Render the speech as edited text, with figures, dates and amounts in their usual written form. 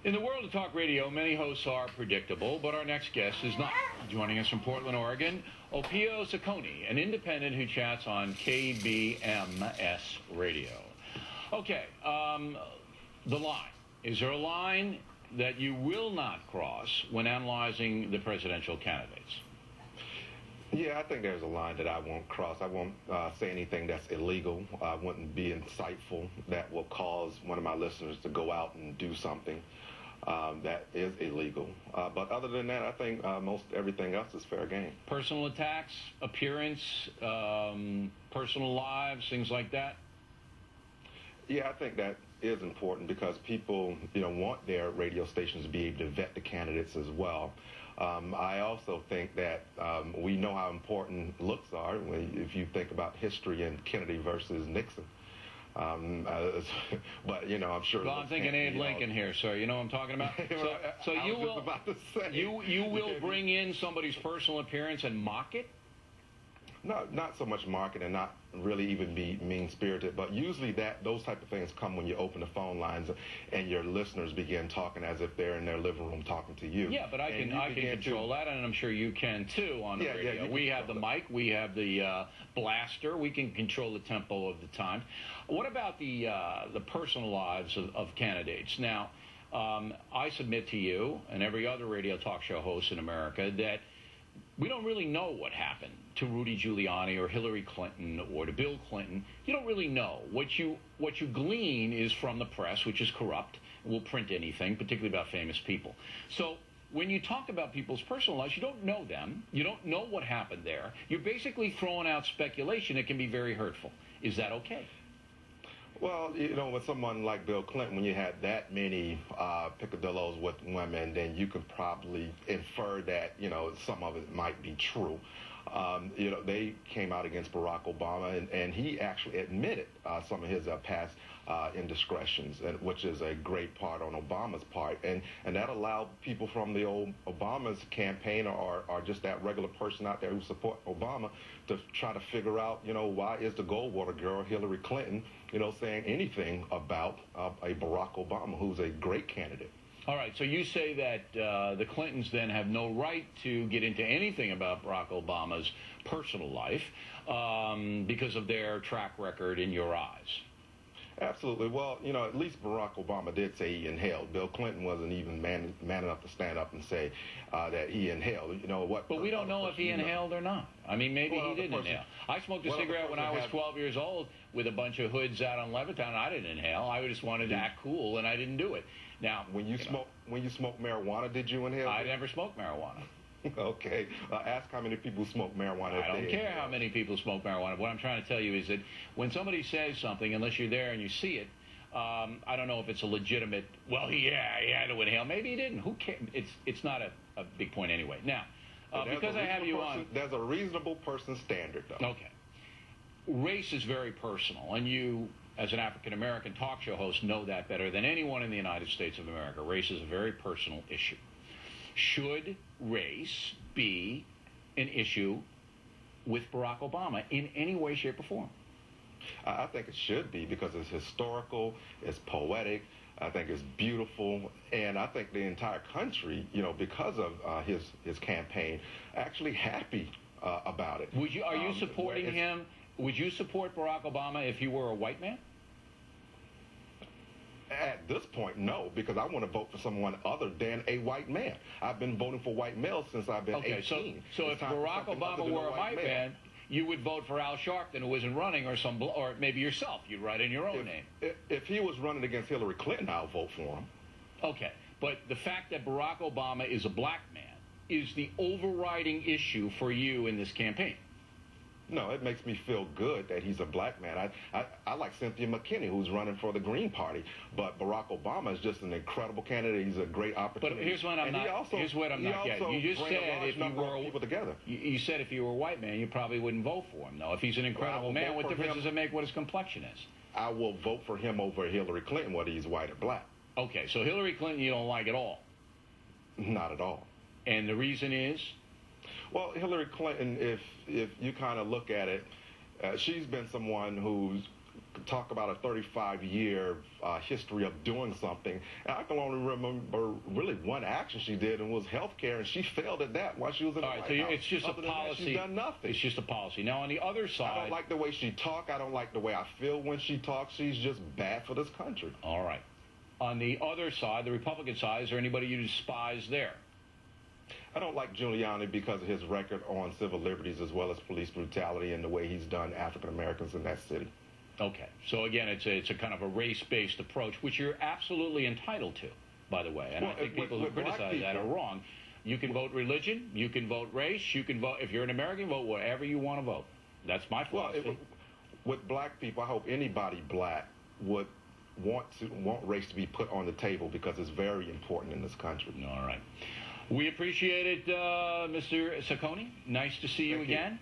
In the world of talk radio, many hosts are predictable, but our next guest is not. Joining us from Portland, Oregon, Sokoni, an independent who chats on KBMS radio. Okay, the line. Is there a line that you will not cross when analyzing the presidential candidates? Yeah, I think there's a line that I won't cross. I won't say anything that's illegal. I wouldn't be insightful that will cause one of my listeners to go out and do something that is illegal. But other than that, I think most everything else is fair game. Personal attacks, appearance, personal lives, things like that? Yeah, I think that is important because people, want their radio stations to be able to vet the candidates as well. I also think that we know how important looks are if you think about history and Kennedy versus Nixon. But I'm sure. Well, I'm thinking Abe Lincoln here, sir. You know what I'm talking about. So you will about to say. You will bring in somebody's personal appearance and mock it. No, not so much market and not really even be mean-spirited, but usually those type of things come when you open the phone lines and your listeners begin talking as if they're in their living room talking to you. Yeah, but I can control that, and I'm sure you can too on the radio. We have the mic, we have the blaster, we can control the tempo of the time. What about the personal lives of candidates? Now, I submit to you and every other radio talk show host in America that we don't really know what happened to Rudy Giuliani or Hillary Clinton or to Bill Clinton. You don't really know. What you glean is from the press, which is corrupt, and will print anything, particularly about famous people. So when you talk about people's personal lives, you don't know them. You don't know what happened there. You're basically throwing out speculation that can be very hurtful. Is that okay? Well, with someone like Bill Clinton, when you had that many picadillos with women, then you could probably infer that, some of it might be true. They came out against Barack Obama, and he actually admitted some of his past indiscretions, which is a great part on Obama's part. And that allowed people from the old Obama's campaign or just that regular person out there who support Obama to try to figure out, why is the Goldwater girl, Hillary Clinton, saying anything about a Barack Obama, who's a great candidate. All right, so you say that the Clintons then have no right to get into anything about Barack Obama's personal life because of their track record in your eyes. Absolutely. Well, at least Barack Obama did say he inhaled. Bill Clinton wasn't even man enough to stand up and say that he inhaled. But we don't know if he inhaled or not. I mean, maybe he didn't inhale. I smoked a cigarette when I was 12 years old with a bunch of hoods out on Levittown. I didn't inhale. I just wanted to act cool, and I didn't do it. Now, when you smoked marijuana, did you inhale? I never smoked marijuana. Okay. Ask how many people smoke marijuana. I don't care how many people smoke marijuana. What I'm trying to tell you is that when somebody says something, unless you're there and you see it, I don't know if it's a legitimate, well, he had to inhale. Maybe he didn't. Who cares? It's not a big point anyway. Now, because I have you on. There's a reasonable person standard, though. Okay. Race is very personal, and you, as an African-American talk show host, know that better than anyone in the United States of America. Race is a very personal issue. Should race be an issue with Barack Obama in any way, shape, or form? I think it should be because it's historical, it's poetic, I think it's beautiful, and I think the entire country, because of his campaign, actually happy about it. Are you supporting him? Would you support Barack Obama if he were a white man? At this point, no, because I want to vote for someone other than a white man. I've been voting for white males since I've been 18. So if Barack Obama were a white man, you would vote for Al Sharpton, who wasn't running, or maybe yourself. You'd write in your own name. If he was running against Hillary Clinton, I'll vote for him. Okay, but the fact that Barack Obama is a black man is the overriding issue for you in this campaign. No, it makes me feel good that he's a black man. I like Cynthia McKinney, who's running for the Green Party, but Barack Obama is just an incredible candidate. He's a great opportunity. But here's what I'm not getting. You just said if you were people together. You said if you were a white man, you probably wouldn't vote for him. Though, if he's an incredible man, what difference does it make what his complexion is? I will vote for him over Hillary Clinton, whether he's white or black. Okay, so Hillary Clinton you don't like at all? Not at all. And the reason is? Well, Hillary Clinton, if you kind of look at it, she's been someone who's talk about a 35-year history of doing something. And I can only remember really one action she did, and was health care, and she failed at that while she was in the White House. It's just Other a than policy. That, she's done nothing. It's just a policy. Now, on the other side, I don't like the way she talks. I don't like the way I feel when she talks. She's just bad for this country. All right. On the other side, the Republican side, is there anybody you despise there? I don't like Giuliani because of his record on civil liberties as well as police brutality and the way he's done African Americans in that city. Okay. So, again, it's a kind of a race-based approach, which you're absolutely entitled to, by the way. And I think people who criticize that are wrong. You can vote religion. You can vote race. You can vote, if you're an American, vote whatever you want to vote. That's my philosophy. With black people, I hope anybody black would want race to be put on the table because it's very important in this country. All right. We appreciate it, Mr. Sokoni. Nice to see you again.